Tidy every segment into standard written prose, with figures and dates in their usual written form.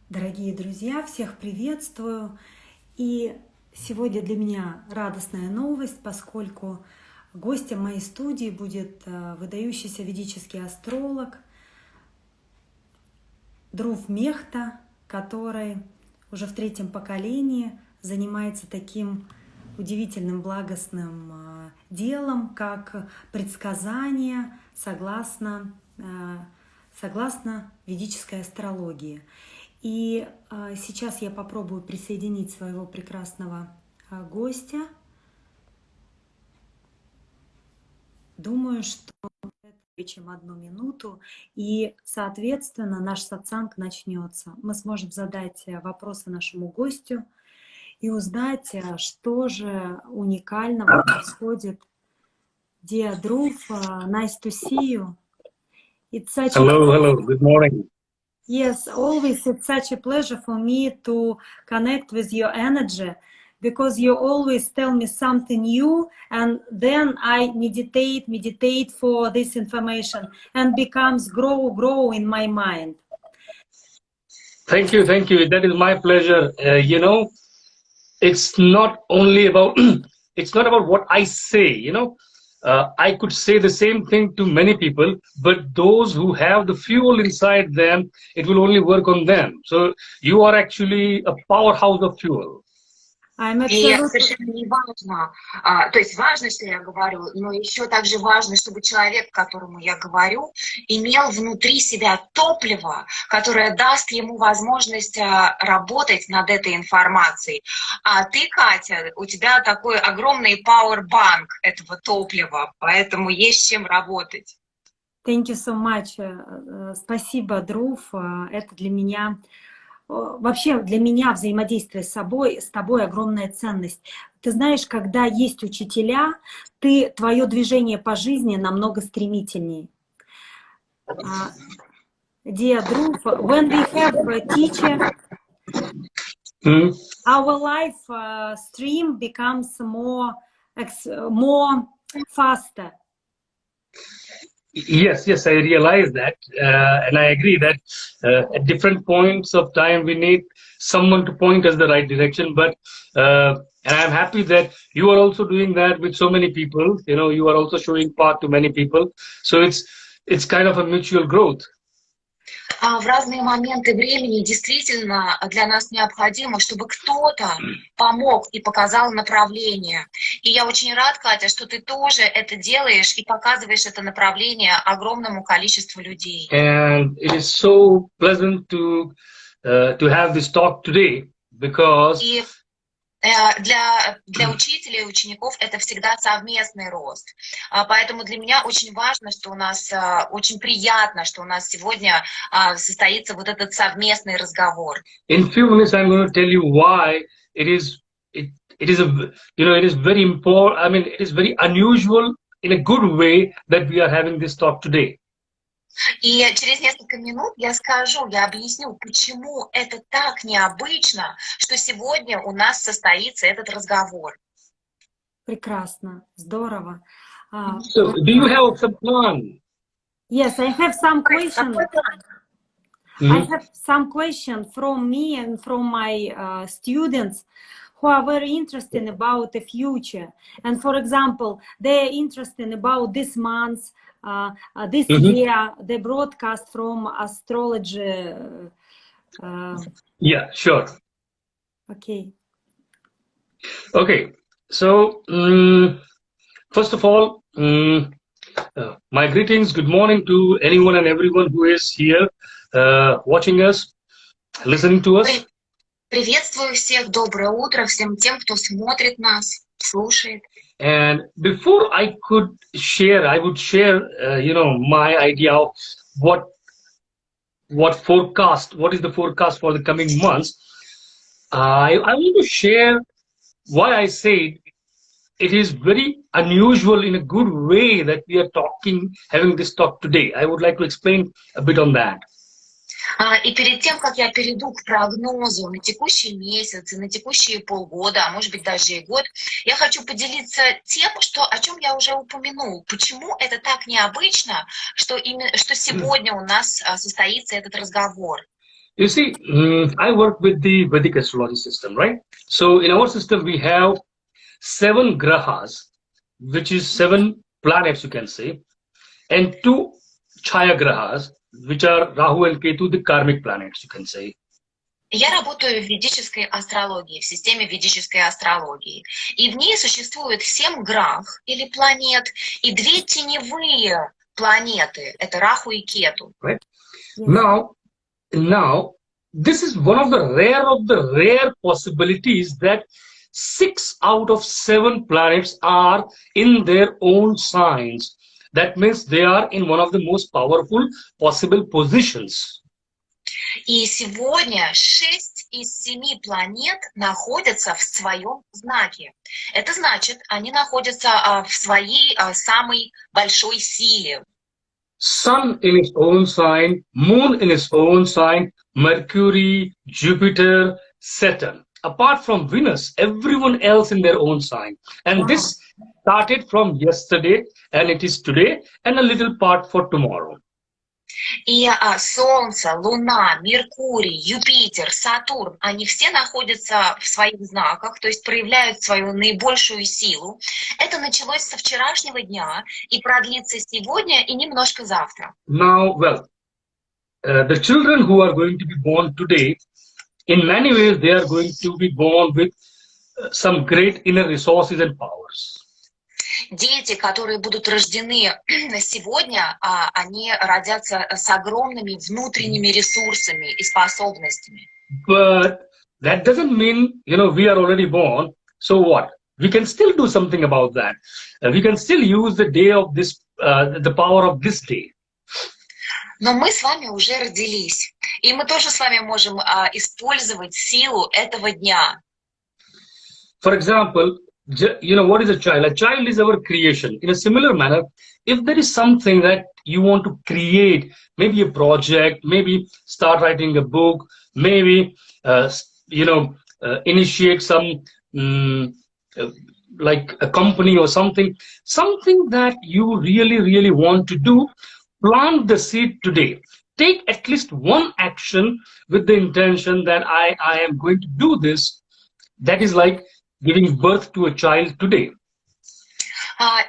Дорогие друзья, всех приветствую. И сегодня для меня радостная новость, поскольку гостем моей студии будет выдающийся ведический астролог Друв Мехта, который уже в третьем поколении занимается таким удивительным благостным делом, как предсказание согласно ведической астрологии. И сейчас я попробую присоединить своего прекрасного гостя. Думаю, что это более чем 1 минуту, и, соответственно, наш сатсанг начнется. Мы сможем задать вопросы нашему гостю и узнать, что же уникального происходит. Dear Druv, nice to see you. It's such a Hello, good morning. Yes, always it's such a pleasure for me to connect with your energy, because you always tell me something new, and then I meditate for this information, and becomes grow in my mind. Thank you. That is my pleasure. It's not only about it's not about what I say. I could say the same thing to many people, but those who have the fuel inside them, it will only work on them. So you are actually a powerhouse of fuel. I'm И absolutely... совершенно не важно, то есть важно, что я говорю, но еще также важно, чтобы человек, которому я говорю, имел внутри себя топливо, которое даст ему возможность работать над этой информацией. А ты, Катя, у тебя такой огромный пауэрбанк этого топлива, поэтому есть с чем работать. Thank you so much. Спасибо, Друв. Это для меня... Вообще для меня взаимодействие с тобой огромная ценность. Ты знаешь, когда есть учителя, твое движение по жизни намного стремительнее. Dear Druv, when we have a teacher, our life stream becomes more faster. Yes, I realize that, and I agree that at different points of time we need someone to point us the right direction. But and I'm happy that you are also doing that with so many people. You are also showing path to many people. So it's kind of a mutual growth. В разные моменты времени действительно для нас необходимо, чтобы кто-то помог и показал направление. И я очень рад, Катя, что ты тоже это делаешь и показываешь это направление огромному количеству людей. And it is so pleasant to have this talk today, because для учителей и учеников это всегда совместный рост. Поэтому для меня очень важно, что у нас, очень приятно, что у нас сегодня состоится вот этот совместный разговор. In few minutes I'm going to tell you why it is very important. I mean, it is very unusual in a good way that we are having this talk today. И через несколько минут я объясню, почему это так необычно, что сегодня у нас состоится этот разговор. Прекрасно, здорово. So, do you have some plan? Yes, I have some questions. I have some questions from me and from my students who are very interested about the future. And for example, they are interested about this month, this year, the broadcast from astrology. Yeah, sure. Okay. So first of all, my greetings. Good morning to anyone and everyone who is here watching us, listening to us. Приветствую всех, доброе утро всем тем, кто смотрит нас, слушает. And before I would share, my idea of what is the forecast for the coming months. I want to share why I say it is very unusual in a good way that we are having this talk today. I would like to explain a bit on that. И перед тем, как я перейду к прогнозу на текущий месяц и на текущие полгода, а может быть даже и год, я хочу поделиться тем, о чем я уже упомянул. Почему это так необычно, что сегодня у нас состоится этот разговор. You see, I work with the Vedic astrology system, right? So in our system, we have 7 grahas, which is 7 planets, you can say, and 2 chaya grahas, which are Rahu and Ketu, the karmic planets, you can say. Я работаю в ведической астрологии, в системе ведической астрологии. И в ней существует 7 грах или планет и 2 теневые планеты. Это Раху и Кету. Right? Now, this is one of the rare possibilities that 6 out of 7 planets are in their own signs. That means they are in one of the most powerful possible positions. И сегодня 6 из 7 планет находятся в своем знаке. Это значит, они находятся в своей самой большой силе. Sun in its own sign, Moon in its own sign, Mercury, Jupiter, Saturn. Apart from Venus, everyone else in their own sign. And this started from yesterday, and it is today, and a little part for tomorrow. И Солнце, Луна, Меркурий, Юпитер, Сатурн, они все находятся в своих знаках, то есть проявляют свою наибольшую силу. Это началось со вчерашнего дня и продлится сегодня и немножко завтра. Now, the children who are going to be born today, in many ways, they are going to be born with some great inner resources and powers. Дети, которые будут рождены сегодня, они родятся с огромными внутренними ресурсами и способностями. But that doesn't mean, we are already born. So what? We can still do something about that. We can still use the day of this, the power of this day. Но мы с вами уже родились, и мы тоже с вами можем использовать силу этого дня. For example, what is a child? A child is our creation. In a similar manner, if there is something that you want to create, maybe a project, maybe start writing a book, maybe, initiate some, like a company or something that you really, really want to do, plant the seed today. Take at least one action with the intention that I am going to do this. That is like giving birth to a child today.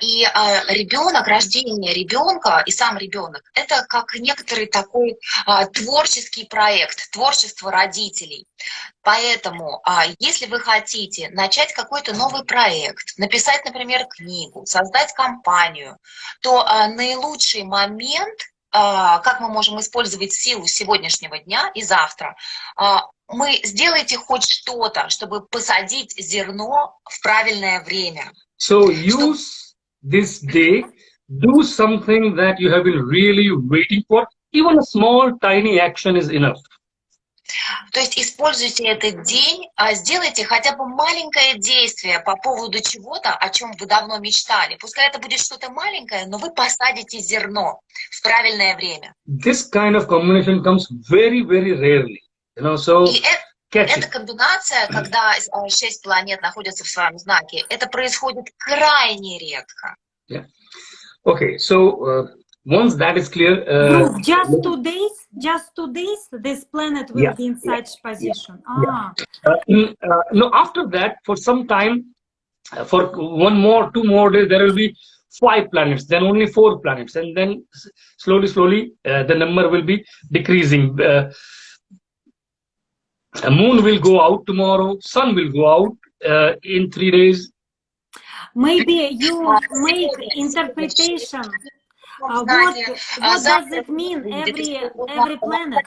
И ребенок, рождение ребенка и сам ребенок — это как некоторый такой творческий проект, творчество родителей. Поэтому, если вы хотите начать какой-то новый проект, написать, например, книгу, создать компанию, то наилучший момент, как мы можем использовать силу сегодняшнего дня и завтра, мы сделайте хоть что-то, чтобы посадить зерно в правильное время. So use this day, do something that you have been really waiting for. Even a small, tiny action is enough. То есть используйте этот день, сделайте хотя бы маленькое действие по поводу чего-то, о чем вы давно мечтали. Пускай это будет что-то маленькое, но вы посадите зерно в правильное время. This kind of combination comes very, very rarely. So И эта комбинация, когда 6 планет находятся в своем знаке, это происходит крайне редко. Yeah. Okay, so once that is clear, just 2 days, this planet will be in such position. No, after that, for some time, for 2 more days, there will be 5 planets, then only 4 planets, and then slowly, the number will be decreasing. A moon will go out tomorrow, sun will go out in 3 days. Maybe you make interpretation. What does it mean, every planet?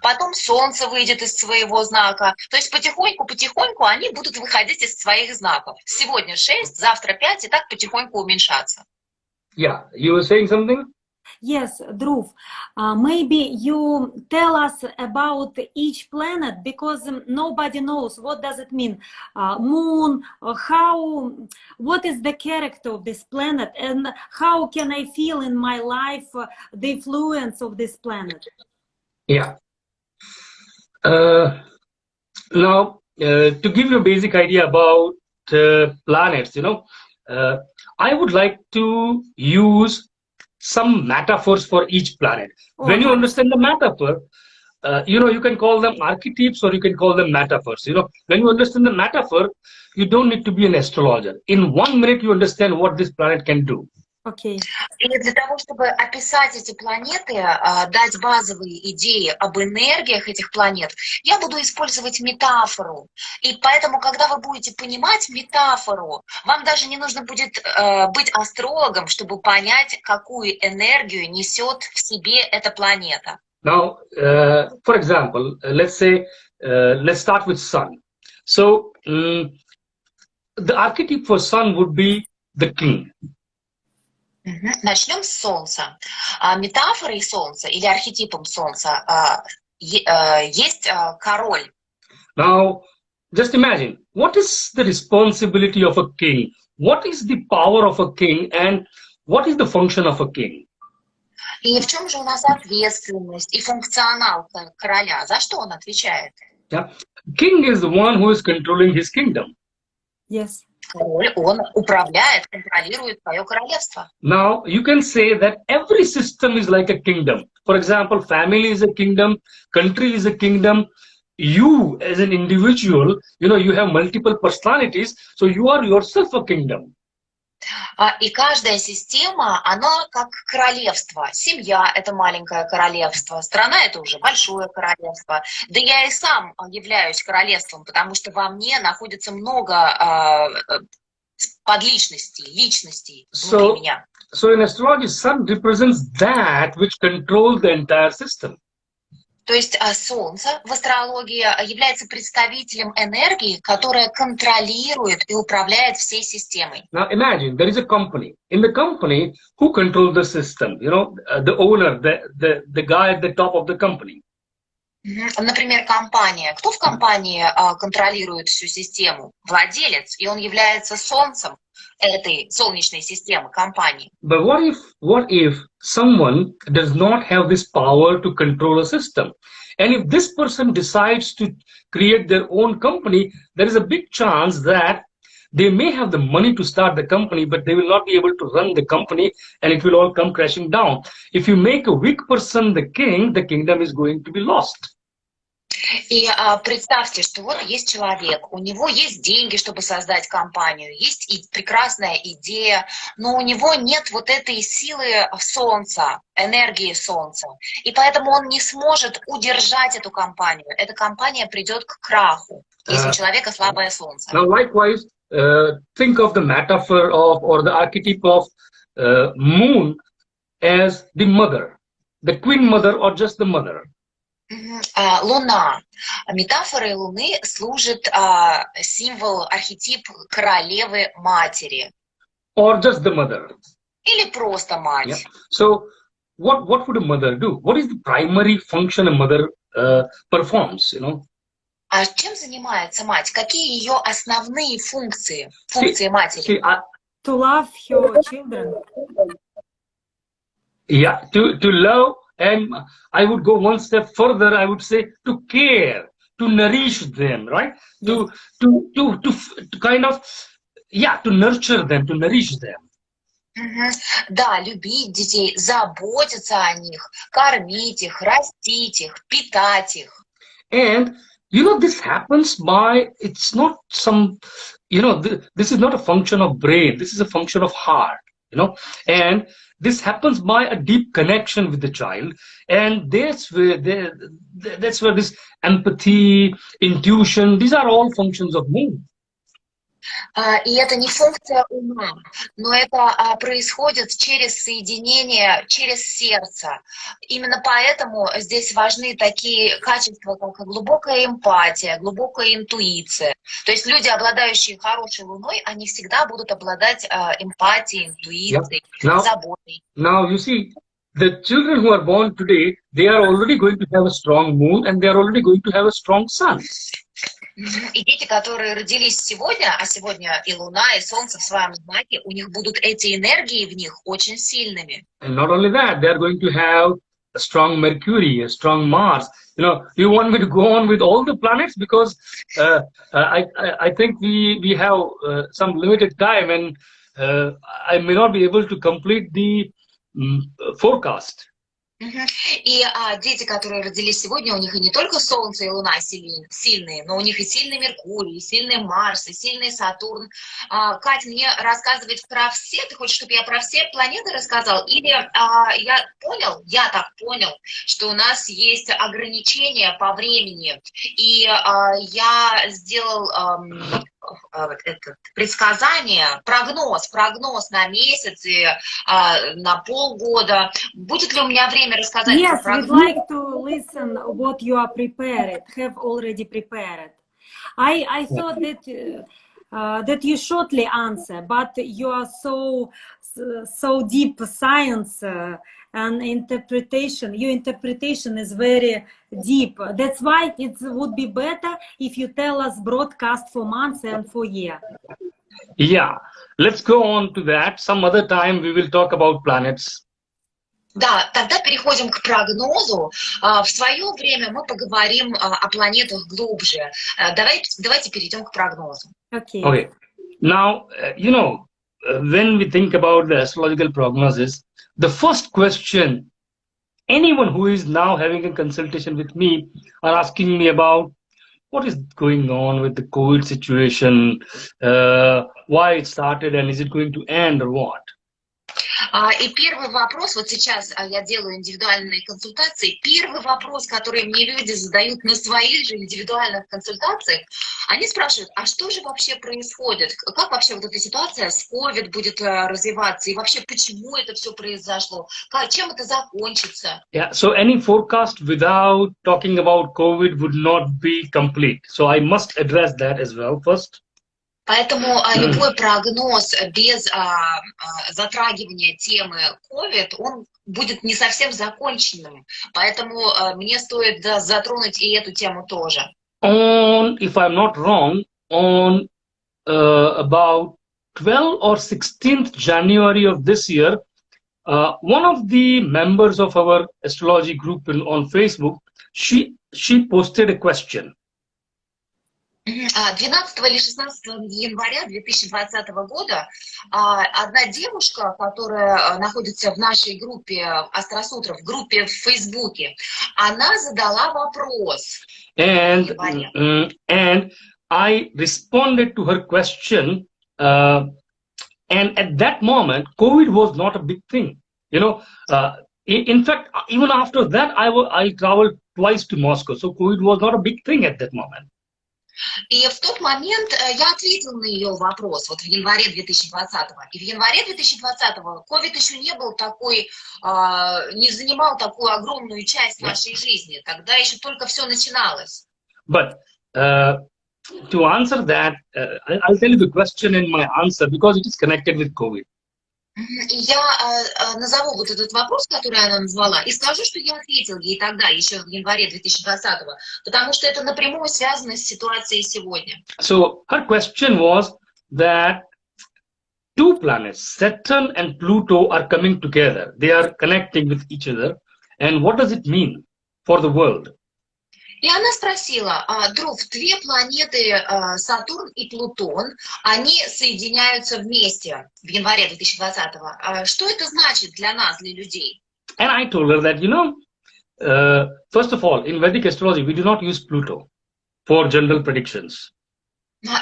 Потом Солнце выйдет из своего знака. То есть потихоньку они будут выходить из своих знаков. Сегодня 6, завтра 5, и так потихоньку уменьшаться. Yeah, you were saying something? Yes, Druv, maybe you tell us about each planet, because nobody knows what does it mean. Moon, what is the character of this planet, and how can I feel in my life the influence of this planet? Yeah. Now, to give you a basic idea about planets, I would like to use some metaphors for each planet. When you understand the metaphor, you can call them archetypes or you can call them metaphors. When you understand the metaphor, you don't need to be an astrologer. In 1 minute, you understand what this planet can do. Окей. И для того, чтобы описать эти планеты, дать базовые идеи об энергиях этих планет, я буду использовать метафору. И поэтому, когда вы будете понимать метафору, вам даже не нужно будет быть астрологом, чтобы понять, какую энергию несет в себе эта планета. Now, for example, let's start with sun. So, the archetype for sun would be the king. Начнем с Солнца. Метафорой Солнца или архетипом Солнца есть король. Now, just imagine, what is the responsibility of a king? What is the power of a king and what is the function of a king? И в чем же у нас ответственность и функционал короля? За что он отвечает? Yeah. King is the one who is controlling his kingdom. Yes. Король, он управляет, контролирует свое королевство. Now, you can say that every system is like a kingdom. For example, family is a kingdom, country is a kingdom. You, as an individual, you have multiple personalities, so you are yourself a kingdom. И каждая система, она как королевство. Семья — это маленькое королевство, страна — это уже большое королевство. Да я и сам являюсь королевством, потому что во мне находится много подличностей, личностей внутри меня. So in astrology, sun represents that which controls the entire system. То есть Солнце в астрологии является представителем энергии, которая контролирует и управляет всей системой. Now imagine there is a company. In the company, who controls the system? The owner, the guy at the top of the company. Например, компания. Кто в компании контролирует всю систему? Владелец, и он является солнцем этой солнечной системы компании. But what if someone does not have this power to control a system? And if this person decides to create their own company, there is a big chance that they may have the money to start the company, but they will not be able to run the company, and it will all come crashing down. If you make a weak person the king, the kingdom is going to be lost. И представьте, что вот есть человек, у него есть деньги, чтобы создать компанию, есть и прекрасная идея, но у него нет вот этой силы солнца, энергии солнца. И поэтому он не сможет удержать эту компанию. Эта компания придет к краху, если у человека слабое солнце. Now, likewise, think of the metaphor of or the archetype of moon as the mother, the queen mother or just the mother. Луна. Метафорой Луны служит символ, архетип королевы матери. Or just the mother. Или просто мать. Yeah. So, what would a mother do? What is the primary function a mother performs? А чем занимается мать? Какие ее основные функции матери? To love her children. Yeah, to love. And I would go one step further. I would say to care, to nourish them, right? To kind of, to nurture them, to nourish them. Да, любить детей, заботиться о них, кормить их, растить их, питать их. And this happens by, it's not some, this is not a function of brain. This is a function of heart, and this happens by a deep connection with the child, and that's where this empathy, intuition, these are all functions of moon. И это не функция ума, но это происходит через соединение, через сердце. Именно поэтому здесь важны такие качества, как глубокая эмпатия, глубокая интуиция. То есть люди, обладающие хорошей луной, они всегда будут обладать эмпатией, интуицией, заботой. Now you see, the children who are born today, they are already going to have a strong moon and they are already going to have a strong sun. И дети, которые родились сегодня, а сегодня и Луна, и Солнце в своем знаке, у них будут эти энергии в них очень сильными. And not only that, they are going to have a strong Mercury, a strong Mars. You want me to go on with all the planets because I think we have some limited time and I may not be able to complete the forecast. И дети, которые родились сегодня, у них и не только Солнце и Луна сильные, но у них и сильный Меркурий, и сильный Марс, и сильный Сатурн. Кать, мне рассказывать про все? Ты хочешь, чтобы я про все планеты рассказал? Или я так понял, что у нас есть ограничения по времени, и я сделал предсказание, прогноз на месяц и на полгода. Будет ли у меня время рассказать Yes, про we'd прогноз? like to listen what you are prepared, have already prepared. I thought that you shortly answer, but you are so deep science and interpretation. Your interpretation is very deep. That's why it would be better if you tell us broadcast for months and for year. Yeah, let's go on to that. Some other time we will talk about planets. Да, тогда переходим к прогнозу. В свое время мы поговорим о планетах глубже. Давайте перейдем к прогнозу. Okay. Now, when we think about the astrological prognosis, the first question anyone who is now having a consultation with me are asking me about what is going on with the COVID situation, why it started and is it going to end or what? И первый вопрос, вот сейчас я делаю индивидуальные консультации, первый вопрос, который мне люди задают на своих же индивидуальных консультациях, они спрашивают, а что же вообще происходит? Как вообще вот эта ситуация с COVID будет развиваться? И вообще, почему это все произошло? Чем это закончится? Yeah, so any forecast without talking about COVID would not be complete. So I must address that as well first. Поэтому любой прогноз без затрагивания темы COVID, он будет не совсем законченным. Поэтому мне стоит затронуть и эту тему тоже. If I'm not wrong, on about 12th or 16th January of this year, one of the members of our astrology group on Facebook, she posted a question. 12 или 16 января 2020 года одна девушка, которая находится в нашей группе Астросутра, в группе в Фейсбуке, она задала вопрос. And I responded to her question, and at that moment, COVID was not a big thing. In fact, even after that, I traveled twice to Moscow, so COVID was not a big thing at that moment. И в тот момент я ответила на ее вопрос, вот в январе 2020-го. И в январе 2020-го COVID еще не был такой, не занимал такую огромную часть нашей жизни. Тогда еще только все начиналось. But to answer that, I'll tell you the question in my answer because it is connected with COVID. И я назову вот этот вопрос, который она назвала, и скажу, что я ответил ей тогда, еще в январе 2020-го, потому что это напрямую связано с ситуацией сегодня. So her question was that two planets, Saturn and Pluto, are coming together. They are connecting with each other. And what does it mean for the world? И она спросила, Друв, две планеты, Сатурн и Плутон, они соединяются вместе в январе 2020-го. Что это значит для нас, для людей? And I told her that, first of all, in Vedic astrology, we do not use Pluto for general predictions.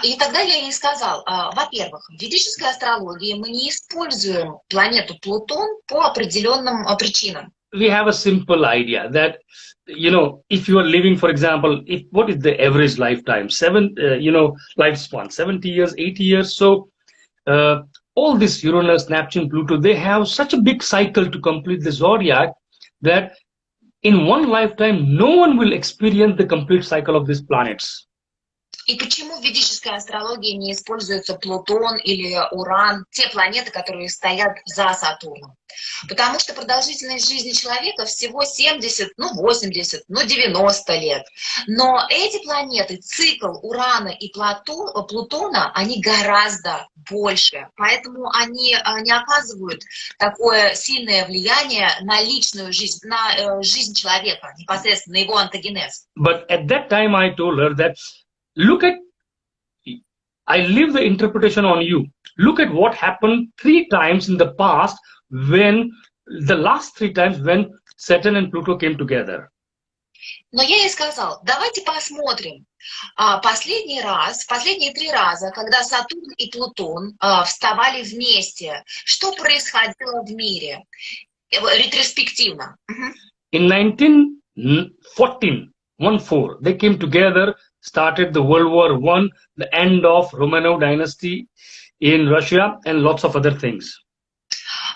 И тогда я ей сказал, во-первых, в ведической астрологии мы не используем планету Плутон по определенным причинам. We have a simple idea that, if you are living, for example, what is the average lifetime? Lifespan, 70 years, 80 years. So all this Uranus, Neptune, Pluto, they have such a big cycle to complete the zodiac that in one lifetime, no one will experience the complete cycle of these planets. И почему в ведической астрологии не используется Плутон или Уран, те планеты, которые стоят за Сатурном? Потому что продолжительность жизни человека всего 70, 80, 90 лет. Но эти планеты, цикл Урана и Плутона, они гораздо больше. Поэтому они не оказывают такое сильное влияние на личную жизнь, на жизнь человека, непосредственно на его онтогенез. But at that time I told her that I leave the interpretation on you. Look at what happened 3 times in the past when Saturn and Pluto came together. Но я ей сказал, давайте посмотрим. Последние 3 раза, когда Сатурн и Плутон вставали вместе, что происходило в мире? Ретроспективно. In 1914, they came together, started the World War I, the end of Romanov dynasty in Russia, and lots of other things.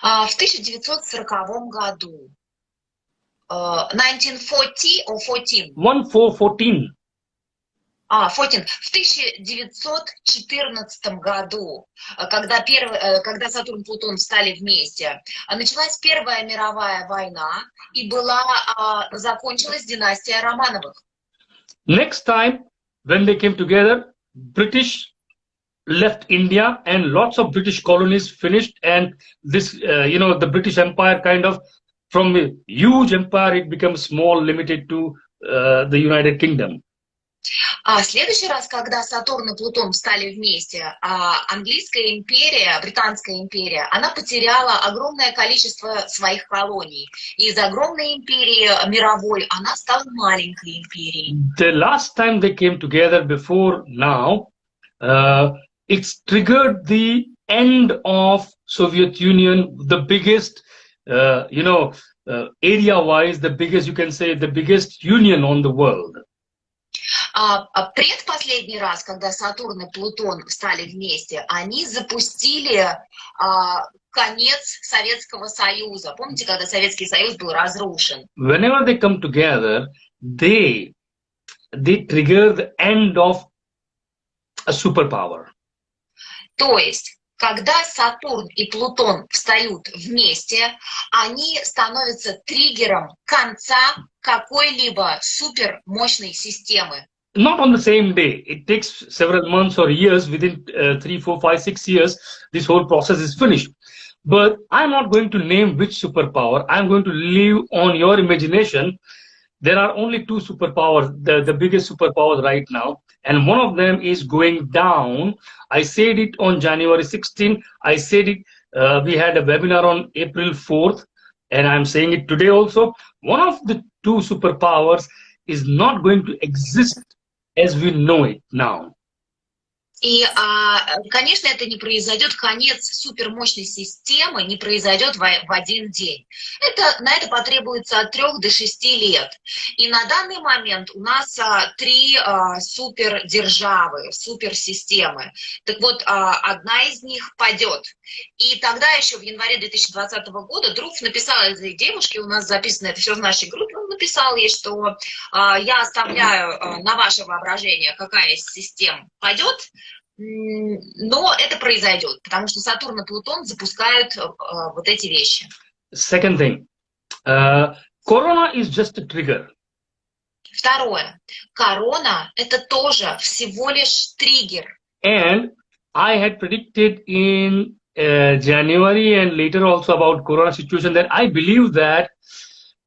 В 1940 году, 1940 or 14? 1414. 14. В 1914 году, когда Сатурн и Плутон встали вместе, началась Первая мировая война и закончилась династия Романовых. Next time, when they came together, British left India and lots of British colonies finished, and this, the British Empire kind of, from a huge empire, it becomes small, limited to the United Kingdom. А следующий раз, когда Сатурн и Плутон встали вместе, английская империя, британская империя, она потеряла огромное количество своих колоний. И из огромной империи мировой она стала маленькой империей. The last time they came together before now, it's triggered the end of Soviet Union, the biggest, area-wise, the biggest, you can say, the biggest union on the world. Предпоследний раз, когда Сатурн и Плутон встали вместе, они запустили конец Советского Союза. Помните, когда Советский Союз был разрушен? Whenever they come together, they trigger the end of a superpower. То есть, когда Сатурн и Плутон встают вместе, они становятся триггером конца какой-либо супермощной системы. Not on the same day. It takes several months or years. Within 3, 4, 5, 6 years, this whole process is finished. But I'm not going to name which superpower. I'm going to leave on your imagination. There are only 2 superpowers, the biggest superpowers right now. And one of them is going down. I said it on January 16. I said it, we had a webinar on April 4th. And I'm saying it today also. One of the 2 superpowers is not going to exist as we know it now. И, конечно, это не произойдет, конец супермощной системы не произойдет в один день. На это потребуется от 3 до 6 лет. И на данный момент у нас 3 супердержавы, суперсистемы. Так вот, одна из них падет. И тогда еще в январе 2020 года Друв написал этой девушке, у нас записано это все в нашей группе, он написал ей, что я оставляю на ваше воображение, какая из систем падет, но это произойдет, потому что Сатурн и Плутон запускают вот эти вещи. Second thing, Corona is just a trigger. Второе, корона это тоже всего лишь триггер. And I had predicted in January and later also about Corona situation that I believe that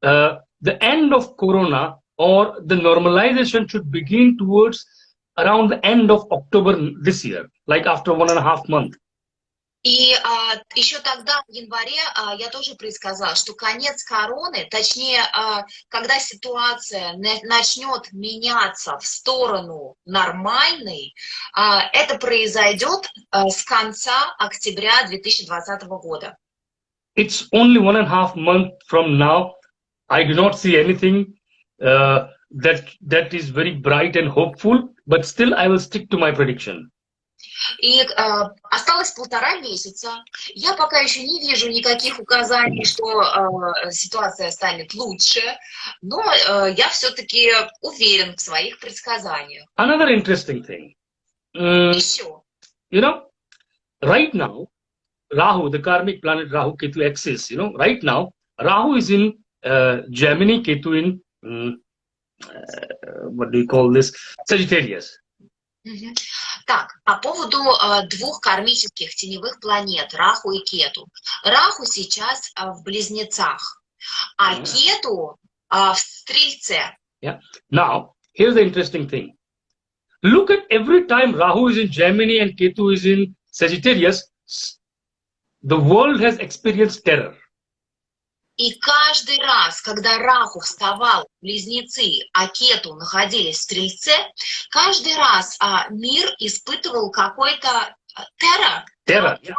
the end of Corona or the normalization should begin towards around the end of October this year, like after 1.5 months. И еще тогда, в январе, я тоже предсказала, что конец короны, точнее, когда ситуация начнет меняться в сторону нормальной, это произойдет с конца октября 2020 года. It's only 1.5 months from now. I do not see anything that is very bright and hopeful, but still I will stick to my prediction. И осталось 1,5 месяца. Я пока еще не вижу никаких указаний, что ситуация станет лучше, но я все-таки уверен в своих предсказаниях. Another interesting thing. Еще. Right now, Rahu, the karmic planet Rahu Ketu axis, right now, Rahu is in Gemini, Ketu in, what do you call this, Sagittarius. Так, по поводу 2 кармических теневых планет, Раху и Кету. Раху сейчас в Близнецах, а Кету в Стрельце. Yeah. Now, here's the interesting thing. Look at every time Rahu is in Gemini and Ketu is in Sagittarius, the world has experienced terror. И каждый раз, когда Раху вставал в Близнецы, а Кету находились в Стрельце, каждый раз мир испытывал какой-то террор. Terror. Yeah.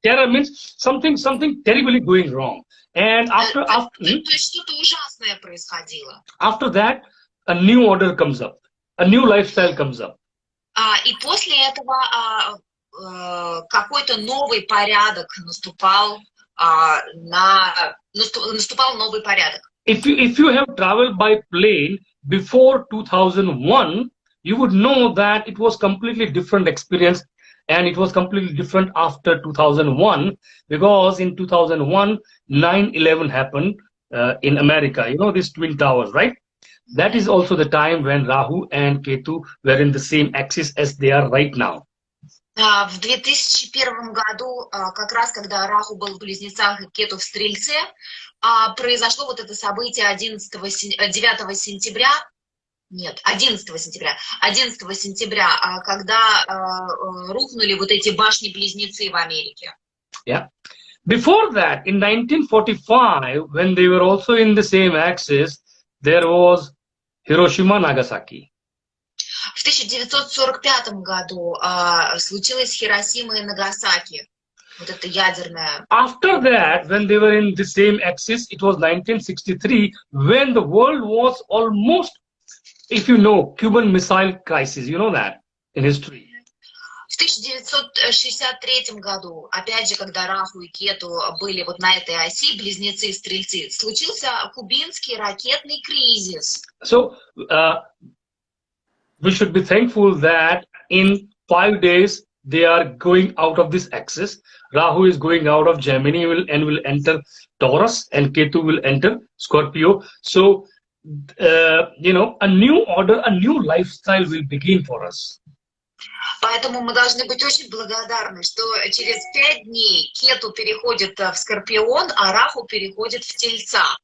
Terror means something terribly going wrong. And То есть что-то ужасное происходило. after that, a new order comes up, a new lifestyle comes up. И после этого какой-то новый порядок наступал, наступал новый порядок. If you have traveled by plane before 2001, you would know that it was completely different experience, and it was completely different after 2001, because in 2001, 9/11 happened in America. You know, these twin towers, right? That is also the time when Rahu and Ketu were in the same axis as they are right now. В 2001 году, как раз когда Раху был в Близнецах и Кету в Стрельце, произошло вот это событие 11 сентября, когда рухнули вот эти башни-близнецы в Америке. Yeah. Before that, in 1945, when they were also in the same axis, there was Hiroshima, Nagasaki. В 1945 году случилось Хиросима и Нагасаки, вот это ядерное. After that, when they were in the same axis, it was 1963, when the world was almost, if you know, Cuban Missile Crisis, you know that in history. В 1963 году, опять же, когда Раху и Кету были вот на этой оси, близнецы и стрельцы, случился кубинский ракетный кризис. So, we should be thankful that in 5 days, they are going out of this axis. Rahu is going out of Gemini and will enter Taurus, and Ketu will enter Scorpio. So, you know, a new order, a new lifestyle will begin for us. Поэтому мы должны быть очень благодарны, что через 5 дней Кету переходит в Скорпион, а Раху переходит в Тельца.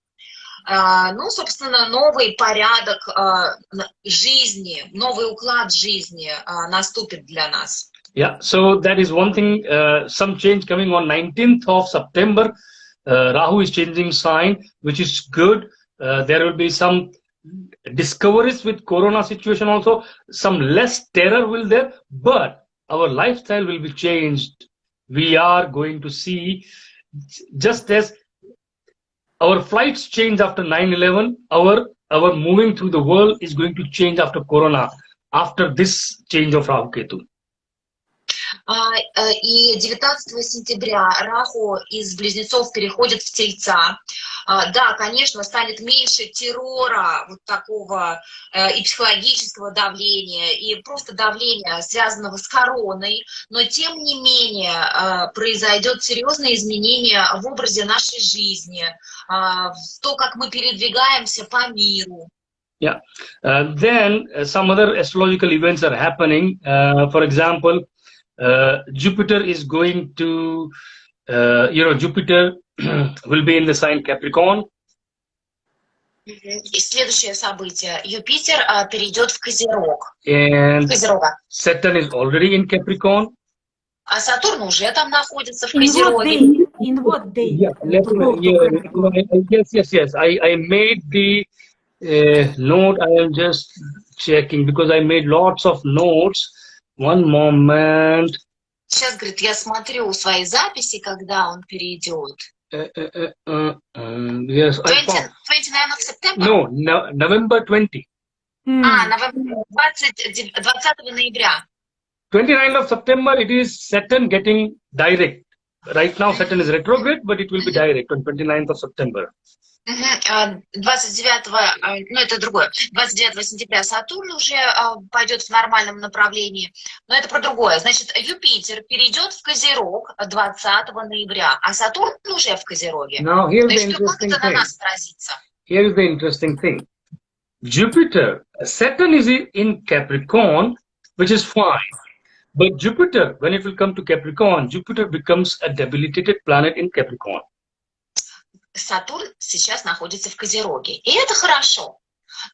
Ну, собственно, новый порядок жизни, новый уклад жизни наступит для нас. Yeah, so that is one thing, some change coming on 19th of September. Rahu is changing sign, which is good. There will be some discoveries with Corona situation also. Some less terror will there, but our lifestyle will be changed. We are going to see, just as our flights change after 9/11, our moving through the world is going to change after Corona, after this change of Rahu Ketu. И 19 сентября Раху из Близнецов переходит в Тельца. Да, конечно, станет меньше террора, вот такого и психологического давления, и просто давления, связанного с короной, но тем не менее произойдет серьезное изменение в образе нашей жизни, в то, как мы передвигаемся по миру. Yeah. Then some other astrological events are happening. For example, Jupiter is going to, Jupiter will be in the sign Capricorn. И следующее событие. Юпитер перейдет в Козерог. And Козерога. Saturn is already in Capricorn. А Сатурн уже там находится в In what Козероге. day? In what day? Yes. I made the note. I am just checking because I made lots of notes. One moment. Сейчас, говорит, я смотрю свои записи, когда он перейдет. Yes, 29 of September? No, November 20. Новембр, 20 ноября. 29th of September, it is Saturn getting direct. Right now, Saturn is retrograde, but it will be direct on 29th of September. 29, ну это другое, 29 сентября Сатурн уже пойдет в нормальном направлении, но это про другое. Значит, Юпитер перейдет в Козерог 20 ноября, а Сатурн уже в Козероге. Now, here's the Значит, как interesting это на thing. нас отразится? Here is the interesting thing. Jupiter, Saturn is in Capricorn, which is fine. But Jupiter, when it will come to Capricorn, Jupiter becomes a debilitated planet in Capricorn. Сатурн сейчас находится в Козероге, и это хорошо.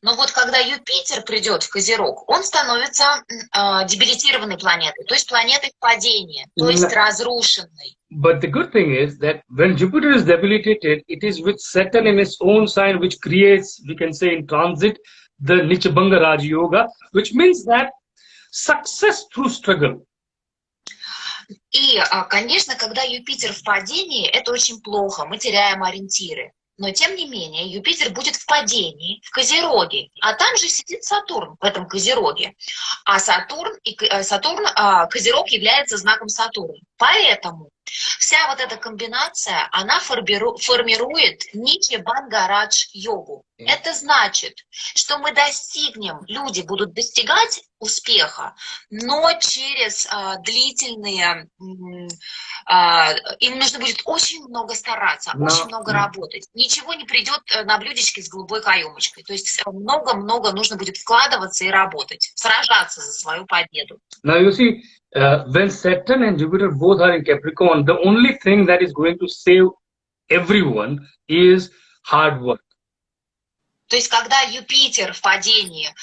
Но вот когда Юпитер придет в Козерог, он становится дебилитированной планетой, то есть планетой падения, то есть разрушенной. But the good thing is that when Jupiter is debilitated, it is with Saturn in its own sign, which creates, we can say in transit, the Nichabanga Raj Yoga, which means that success through struggle. И, конечно, когда Юпитер в падении, это очень плохо, мы теряем ориентиры. Но, тем не менее, Юпитер будет в падении, в Козероге, а там же сидит Сатурн в этом Козероге. А Козерог является знаком Сатурна. Поэтому вся вот эта комбинация, она формирует Ничабангарадж йогу. Это значит, что мы достигнем, люди будут достигать успеха, но через длительные, им нужно будет очень много стараться, очень много работать. Ничего не придет на блюдечке с голубой каемочкой. То есть много-много нужно будет вкладываться и работать, сражаться за свою победу. Now you see, when Saturn and Jupiter both are in Capricorn, the only thing that is going to save everyone is hard work. То есть, когда Юпитер в падении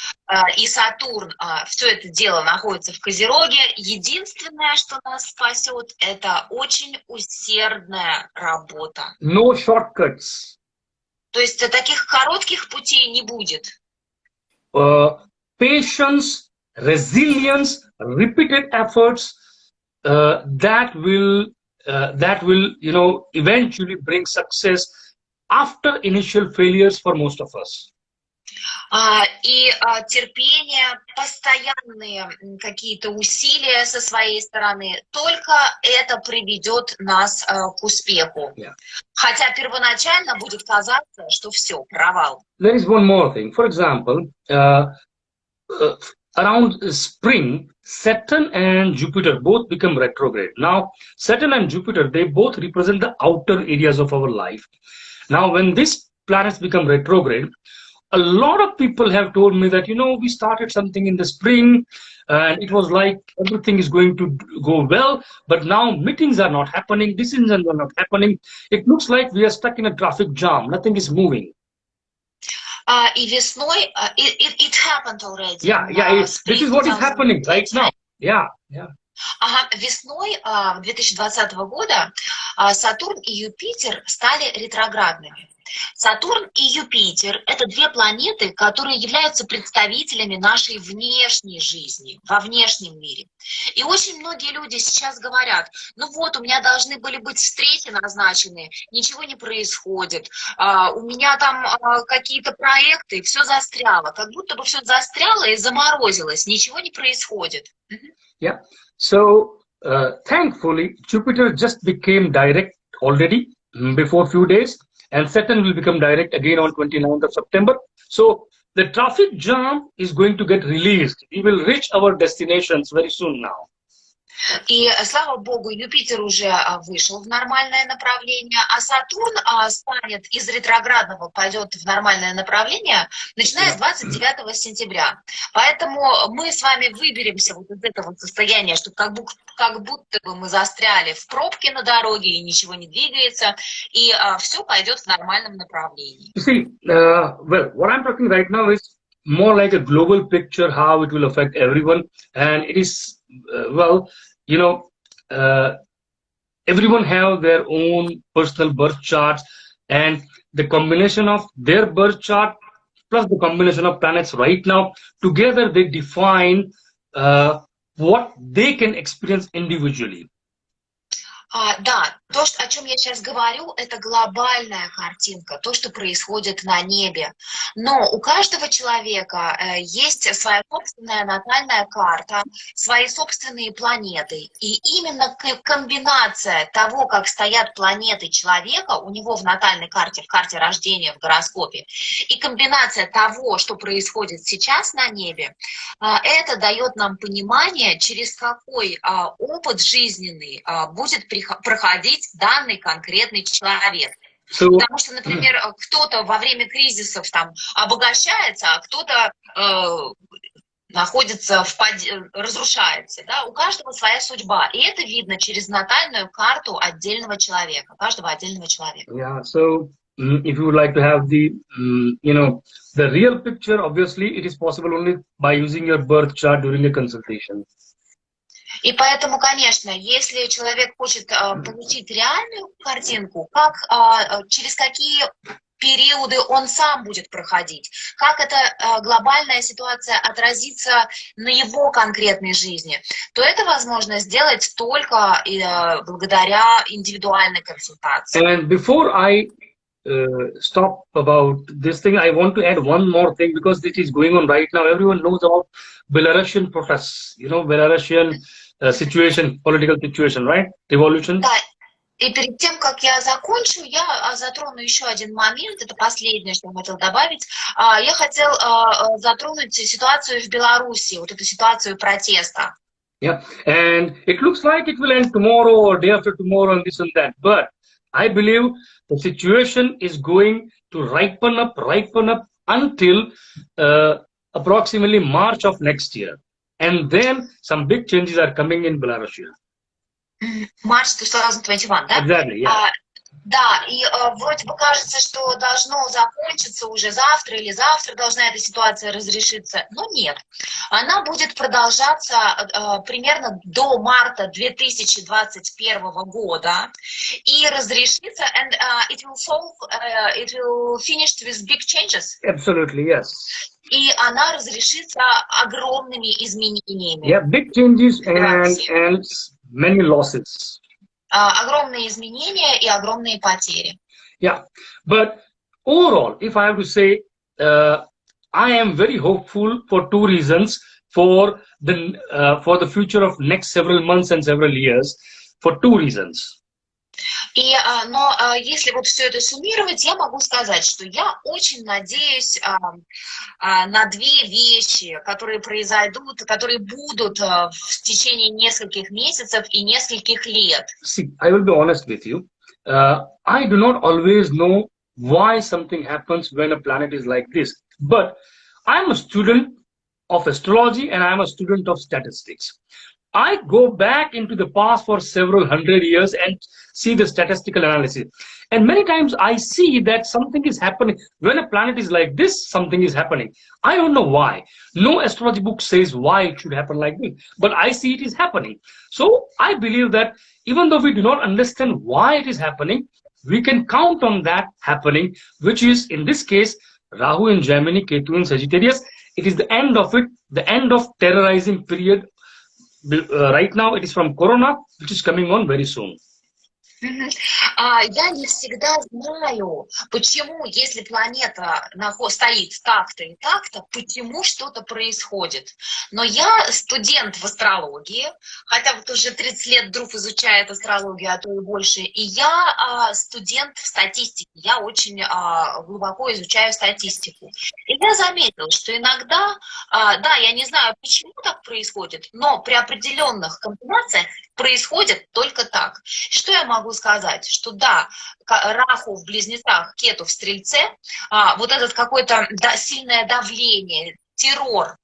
и Сатурн, все это дело находится в Козероге, единственное, что нас спасет, это очень усердная работа. No shortcuts. То есть, таких коротких путей не будет. Patience, resilience, repeated efforts, that will, eventually bring success after initial failures for most of us. И терпение, постоянные какие-то усилия со своей стороны, только это приведет нас к успеху. Хотя первоначально будет казаться, что все, провал. There is one more thing. For example, around spring, Saturn and Jupiter both become retrograde. Now, Saturn and Jupiter, they both represent the outer areas of our life. Now, when these planets become retrograde, a lot of people have told me that, we started something in the spring and it was like everything is going to go well, but now meetings are not happening, decisions are not happening. It looks like we are stuck in a traffic jam. Nothing is moving. И весной, it happened already. This is what is happening right now. Весной 2020 года Сатурн и Юпитер стали ретроградными. Сатурн и Юпитер – это две планеты, которые являются представителями нашей внешней жизни, во внешнем мире. И очень многие люди сейчас говорят, у меня должны были быть встречи назначены, ничего не происходит, у меня там какие-то проекты, все застряло, как будто бы все застряло и заморозилось, ничего не происходит. Yeah. So, thankfully, Jupiter just became direct already before a few days. And Saturn will become direct again on 29th of September. So the traffic jam is going to get released. We will reach our destinations very soon now. И, слава богу, Юпитер уже вышел в нормальное направление, а Сатурн станет из ретроградного, пойдет в нормальное направление, начиная с 29 сентября. Поэтому мы с вами выберемся вот из этого состояния, что как будто бы мы застряли в пробке на дороге и ничего не двигается, и все пойдет в нормальном направлении. You see, what I'm talking right now is more like a global picture, how it will affect everyone. And it is, everyone have their own personal birth charts, and the combination of their birth chart plus the combination of planets right now, together they define what they can experience individually. Да, то, о чем я сейчас говорю, это глобальная картинка, то, что происходит на небе. Но у каждого человека есть своя собственная натальная карта, свои собственные планеты. И именно комбинация того, как стоят планеты человека у него в натальной карте, в карте рождения, в гороскопе, и комбинация того, что происходит сейчас на небе, это дает нам понимание, через какой опыт жизненный будет проходить данный конкретный человек. Потому что, например, кто-то во время кризисов там обогащается, а кто-то находится разрушается. Да? У каждого своя судьба. И это видно через натальную карту отдельного человека, каждого отдельного человека. Yeah, so if you would like to have the, the real picture, obviously it is possible only by using your birth chart during a consultation. И поэтому, конечно, если человек хочет получить реальную картинку, через какие периоды он сам будет проходить, как эта глобальная ситуация отразится на его конкретной жизни, то это возможно сделать только благодаря индивидуальной консультации. And before I stop about this thing, I want to add one more thing, because this is going on right now. Everyone knows about Belarusian protests, Belarusian situation, political situation, right? Revolution. Да. И перед тем, как я закончу, я затрону еще один момент, это последнее, что я хотела добавить. Я хотела затронуть ситуацию в Беларуси, вот эту ситуацию протеста. Yeah, and it looks like it will end tomorrow or day after tomorrow and this and that. But I believe the situation is going to ripen up until approximately March of next year. And then some big changes are coming in Belarus. March 2021, да? Exactly, yeah. Да, и вроде бы кажется, что должно закончиться уже завтра или завтра должна эта ситуация разрешиться, но нет. Она будет продолжаться примерно до марта 2021 года и разрешится, and it will finish with big changes. Absolutely, yes. И она разрешится огромными изменениями. Yeah, big changes and many losses. Огромные изменения и огромные потери. Yeah, but overall, if I have to say, I am very hopeful for two reasons for the future of next several months and several years, for two reasons. Но если вот все это суммировать, я могу сказать, что я очень надеюсь на две вещи, которые произойдут, которые будут в течение нескольких месяцев и нескольких лет. See, I will be honest with you. I do not always know why something happens when a planet is like this. But I'm a student of astrology and I'm a student of statistics. I go back into the past for several hundred years and see the statistical analysis. And many times I see that something is happening. When a planet is like this, something is happening. I don't know why. No astrology book says why it should happen like this. But I see it is happening. So I believe that even though we do not understand why it is happening, we can count on that happening, which is, in this case, Rahu in Gemini, Ketu in Sagittarius. It is the end of it, the end of terrorizing period. Right now it is from Corona, which is coming on very soon. Я не всегда знаю, почему, если планета стоит так-то и так-то, почему что-то происходит. Но я студент в астрологии, хотя вот уже 30 лет Друв изучает астрологию, а то и больше, и я студент в статистике, я очень глубоко изучаю статистику. И я заметила, что иногда, да, я не знаю, почему так происходит, но при определенных комбинациях происходит только так. Что я могу сказать? Что да, Раху в Близнецах, Кету в Стрельце, вот это какое-то сильное давление, террор,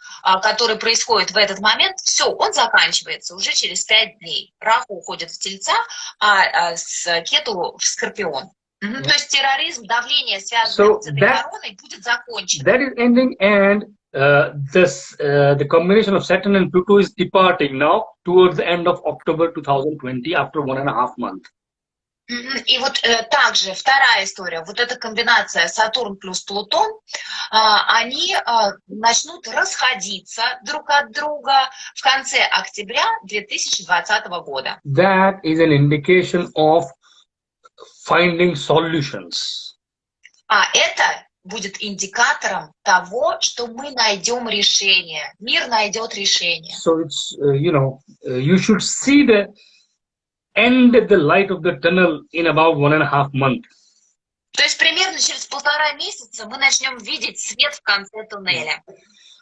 который происходит в этот момент, все, он заканчивается уже через 5 дней. Раху уходит в Тельца, а с Кету в Скорпион. То есть терроризм, давление, связанное с этой короной, будет закончено. That is ending, and the combination of Saturn and Pluto is departing now towards the end of October 2020 after 1.5 months. И вот также вторая история, вот эта комбинация Сатурн плюс Плутон, они начнут расходиться друг от друга в конце октября 2020 года. That is an indication of finding solutions. А это будет индикатором того, что мы найдем решение, мир найдет решение. So it's, you should see the end at the light of the tunnel in about 1.5 months. То есть примерно через 1,5 месяца мы начнем видеть свет в конце туннеля.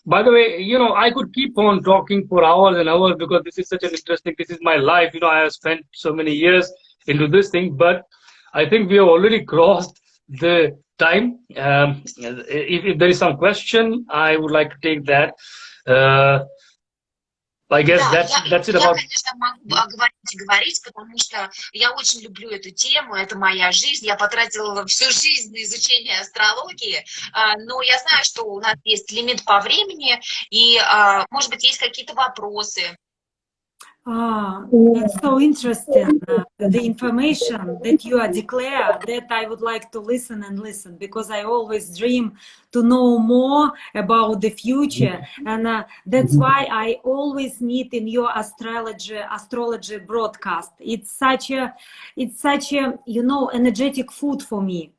By the way, I could keep on talking for hours and hours because this is such an interesting, this is my life, I have spent so many years into this thing, but I think we have already crossed the time. If there is some question, I would like to take that. I guess Да, that's it я, about. конечно, могу говорить и говорить, потому что я очень люблю эту тему, это моя жизнь, я потратила всю жизнь на изучение астрологии, но я знаю, что у нас есть лимит по времени, и, может быть, есть какие-то вопросы. It's so interesting, the information that you are declare, that I would like to listen and listen, because I always dream to know more about the future, and that's why I always need in your astrology broadcast. It's such a energetic food for me.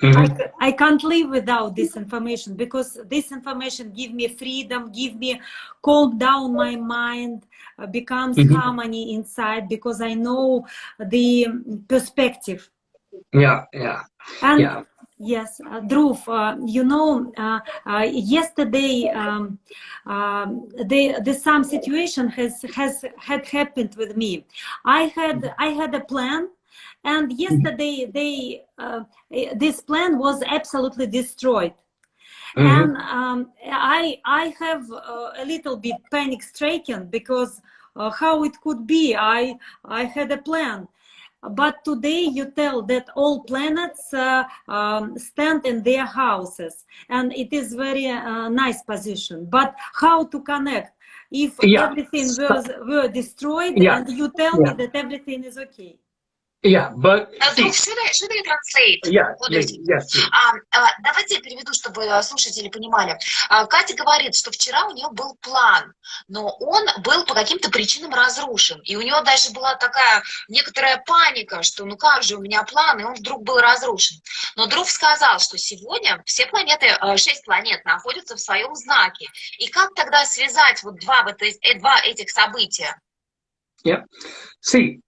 I can't live without this information, because this information give me freedom, give me calm down my mind, becomes harmony inside, because I know the perspective. And yes, Druv, yesterday the some situation had happened with me. I had a plan. And yesterday, this plan was absolutely destroyed, and I have a little bit panic stricken, because how it could be? I had a plan, but today you tell that all planets stand in their houses, and it is very nice position. But how to connect if everything were destroyed, and you tell me that everything is okay? But Друг, should I translate? Yes. Давайте я переведу, чтобы слушатели понимали. Катя говорит, что вчера у нее был план, но он был по каким-то причинам разрушен. И у нее даже была такая некоторая паника, что ну как же у меня план, и он вдруг был разрушен. Но Друв сказал, что сегодня все планеты, 6 планет находятся в своем знаке. И как тогда связать вот два этих события? See,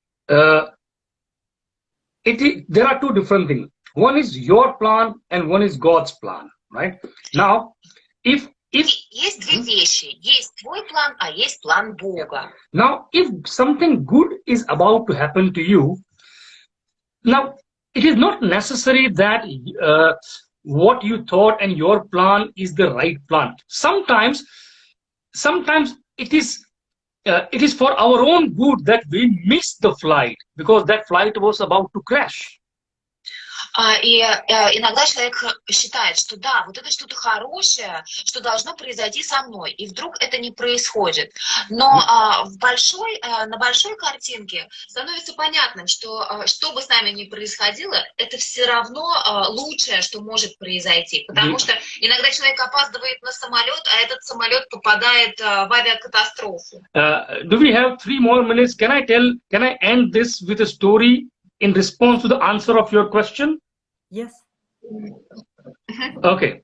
there are two different things. One is your plan and one is God's plan, right? Now, if есть две вещи. Есть твой план, а есть план Бога. Now, if something good is about to happen to you, now it is not necessary that what you thought and your plan is the right plan. Sometimes it is for our own good that we miss the flight, because that flight was about to crash. И иногда человек считает, что да, вот это что-то хорошее, что должно произойти со мной, и вдруг это не происходит. Но на большой картинке становится понятным, что что бы с нами ни происходило, это все равно лучшее, что может произойти. Потому что иногда человек опаздывает на самолет, а этот самолет попадает в авиакатастрофу. Do we have 3 more minutes? Can I end this with a story in response to the answer of your question? Yes. Okay.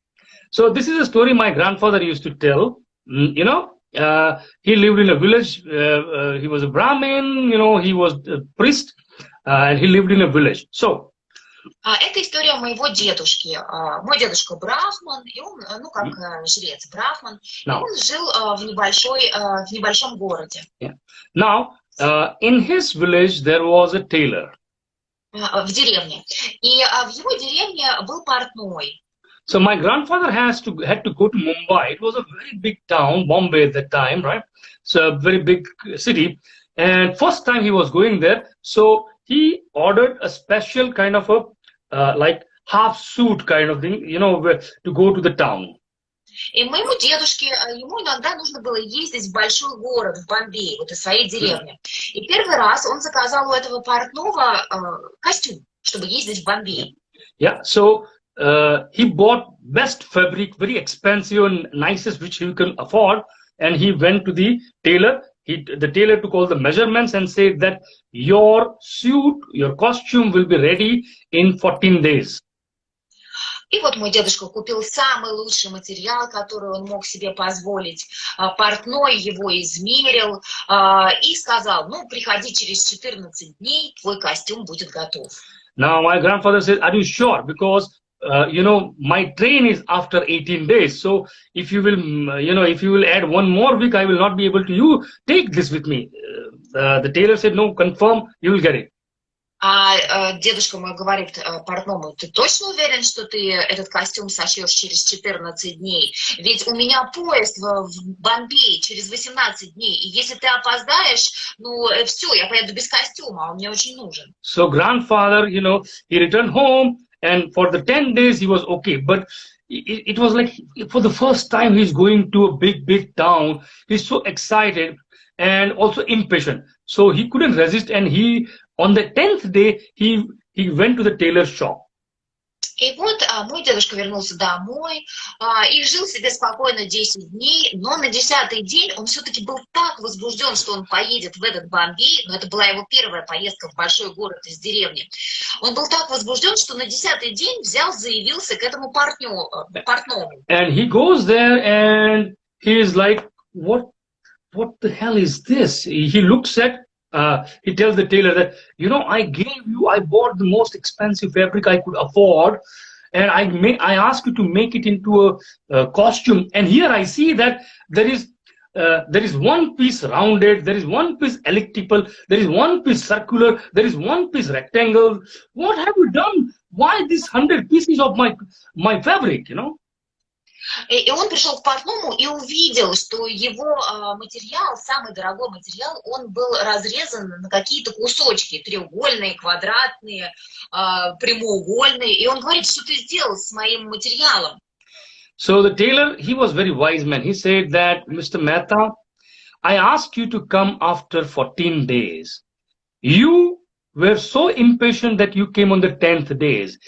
So this is a story my grandfather used to tell. He lived in a village. He was a Brahmin, he was a priest, and he lived in a village. So, это история моего дедушки. Мой дедушка брахман, и он, как жрец брахман, и он жил в небольшом городе. Now, in his village there was a tailor. В деревне. И в его деревне был портной. So my grandfather had to go to Mumbai. It was a very big town, Bombay at that time, right? So a very big city. And first time he was going there, so he ordered a special kind of a like half suit kind of thing, to go to the town. И моему дедушке, ему иногда нужно было ездить в большой город, в Бомбей, вот из своей деревни. И первый раз он заказал у этого портного костюм, чтобы ездить в Бомбей. Yeah, so he bought best fabric, very expensive and nicest which he can afford, and he went to the tailor. The tailor took all the measurements and said that your suit, your costume will be ready in 14 days. И вот мой дедушка купил самый лучший материал, который он мог себе позволить. Портной его измерил и сказал, приходи через 14 дней, твой костюм будет готов. Now my grandfather said, are you sure? Because, my train is after 18 days. So if you will add 1 more week, I will not be able to take this with me. The tailor said, no, confirm, you will get it. Дедушка мой говорит портному: ты точно уверен, что ты этот костюм сошьешь через 14 дней? Ведь у меня поезд в Бомбей через 18 дней, и если ты опоздаешь, ну все, я поеду без костюма, он мне очень нужен. So grandfather, you know, he returned home, and for the 10 days he was okay. But it was like for the first time he's going to a big town. He's so excited and also impatient. So he couldn't resist, and he on the 10th day he went to the tailor's shop. И вот мой дедушка вернулся домой и жил себе спокойно 10 дней, но на 10-й день он все-таки был так возбужден, что он поедет в этот Бомбей, но это была его первая поездка в большой город из деревни. Он был так возбужден, что на 10-й день заявился к этому портному. And he goes there and he is like, what the hell is this? He looks at, he tells the tailor that, you know, I bought the most expensive fabric I could afford, and I asked you to make it into a costume. And here I see that there is one piece rounded, there is one piece elliptical, there is one piece circular, there is one piece rectangle. What have you done? Why these 100 pieces of my fabric, you know? И он пришел к портному и увидел, что его материал, самый дорогой материал, он был разрезан на какие-то кусочки, треугольные, квадратные, прямоугольные. И он говорит: что ты сделал с моим материалом? So the tailor, he was very wise man. He said that, Mr. Mehta, I asked you to come after 14 days. You were so impatient that you came on the 10th days.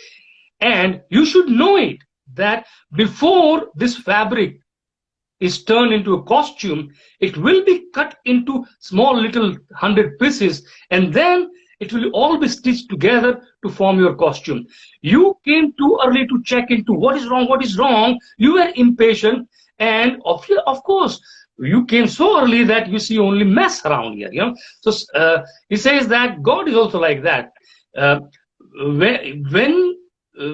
And you should know it, that before this fabric is turned into a costume, it will be cut into small little 100 pieces, and then it will all be stitched together to form your costume. You came too early to check into what is wrong. You were impatient, and of course, you came so early that you see only mess around here. You know, so he says that God is also like that.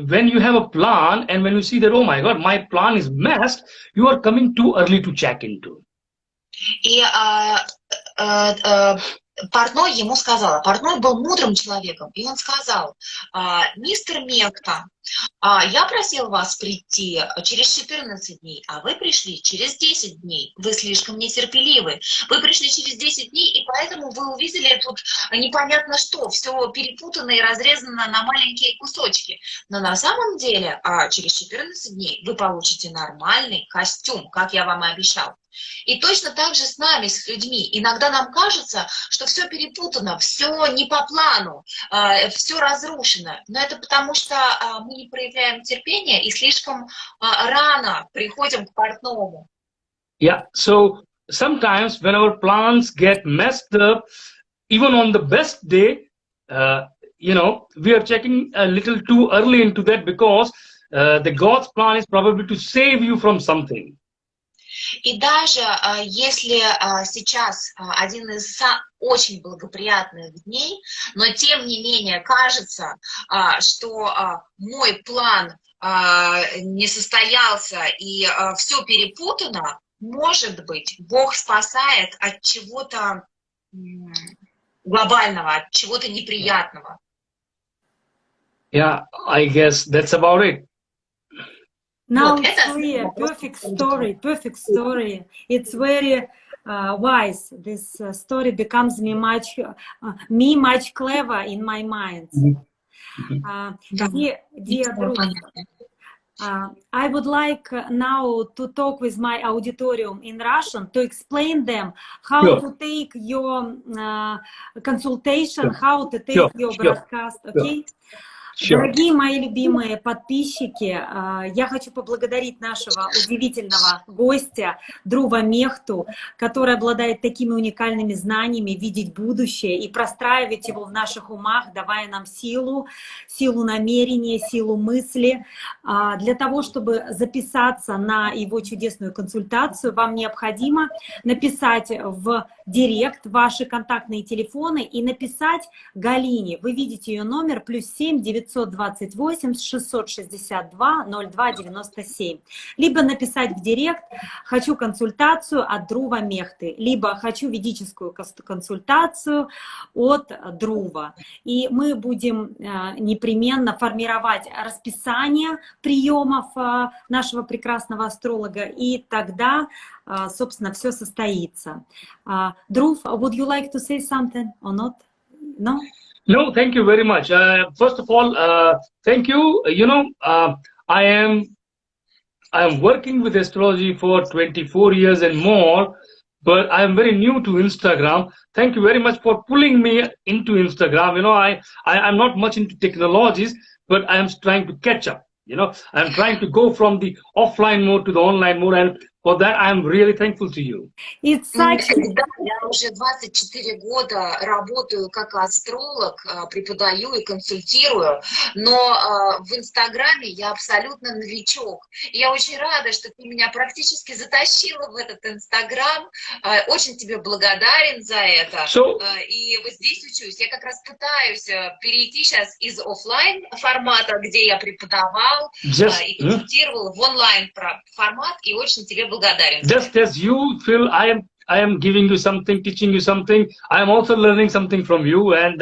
When you have a plan, and when you see that, oh my God, my plan is messed, you are coming too early to check into. И портной ему сказал, портной был мудрым человеком, и он сказал: мистер Мехта, я просил вас прийти через 14 дней, а вы пришли через 10 дней. Вы слишком нетерпеливы. Вы пришли через 10 дней, и поэтому вы увидели тут непонятно что, все перепутано и разрезано на маленькие кусочки. Но на самом деле через 14 дней вы получите нормальный костюм, как я вам и обещал. И точно так же с нами, с людьми. Иногда нам кажется, что все перепутано, все не по плану, все разрушено. Но это потому, что мы не проявляем терпения и слишком рано приходим к портному. Yeah, so sometimes when our plans get messed up, even on the best day, you know, we are checking a little too early into that, because the God's plan is probably to save you from something. И даже если сейчас один из очень благоприятных дней, но тем не менее кажется, что мой план не состоялся и все перепутано, может быть, Бог спасает от чего-то глобального, от чего-то неприятного. Yeah, I guess that's about it. Now it's clear, perfect story. It's very wise. This story becomes me much clever in my mind. Dear Druv, I would like now to talk with my auditorium in Russian to explain them how to take your consultation, how to take your broadcast, okay? Дорогие мои любимые подписчики, я хочу поблагодарить нашего удивительного гостя Друва Мехту, который обладает такими уникальными знаниями видеть будущее и простраивать его в наших умах, давая нам силу намерения, силу мысли. Для того, чтобы записаться на его чудесную консультацию, вам необходимо написать в директ ваши контактные телефоны и написать Галине. Вы видите ее номер +7 9 928-662-02-97. Либо написать в директ «Хочу консультацию от Друва Мехты», либо «Хочу ведическую консультацию от Друва». И мы будем непременно формировать расписание приемов нашего прекрасного астролога, и тогда, собственно, все состоится. Друв, would you like to say something or not? No? No, thank you very much. First of all, thank you. I am working with astrology for 24 years and more, but I am very new to Instagram. Thank you very much for pulling me into Instagram. I'm not much into technologies, but I am trying to catch up. I'm trying to go from the offline mode to the online mode, and for that, I am really thankful to you. It's such... Да, я уже 24 года работаю как астролог, преподаю и консультирую, но в Инстаграме я абсолютно новичок. И я очень рада, что ты меня практически затащила в этот Инстаграм. Очень тебе благодарен за это. И вот здесь учусь. Я как раз пытаюсь перейти сейчас из офлайн формата, где я преподавал и консультировал, в онлайн формат, и очень тебе благодарен. Just as you feel I am giving you something, teaching you something, I am also learning something from you, and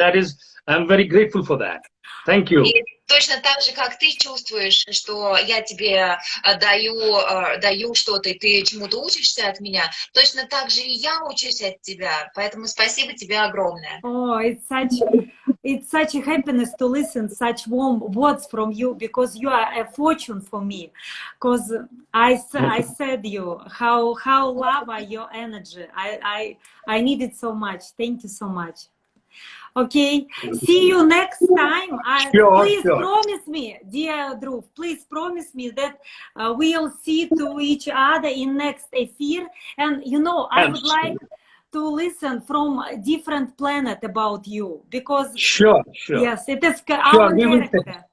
I'm very grateful for that. Thank you. И точно так же, как ты чувствуешь, что я тебе даю что-то, и ты чему-то учишься от меня, точно так же и я учусь от тебя. Поэтому спасибо тебе огромное. Oh, it's such a happiness to listen such warm words from you, because you are a fortune for me. Because I said you how love are your energy. I need it so much. Thank you so much. Okay, see you next time. Please promise me, dear Druv, please promise me that we'll see to each other in next affair. And I would like to listen from a different planet about you, because sure. Yes, it is our character.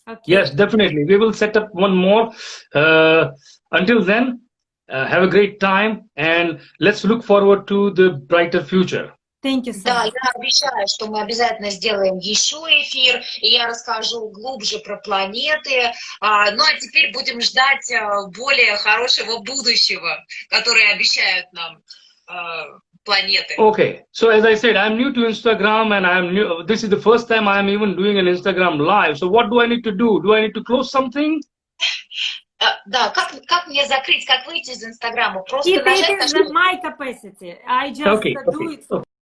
Okay. Yes, definitely. We will set up one more. Until then, have a great time, and let's look forward to the brighter future. Thank you so much. Да, я обещаю, что мы обязательно сделаем еще эфир, и я расскажу глубже про планеты. Ну а теперь будем ждать более хорошего будущего, которое обещают нам планеты. Okay, so as I said, I'm new to Instagram, and this is the first time I'm even doing an Instagram live. So what do I need to do? Do I need to close something? Да, как мне закрыть, как выйти из Инстаграма? Просто It нажать is my capacity. I just do it for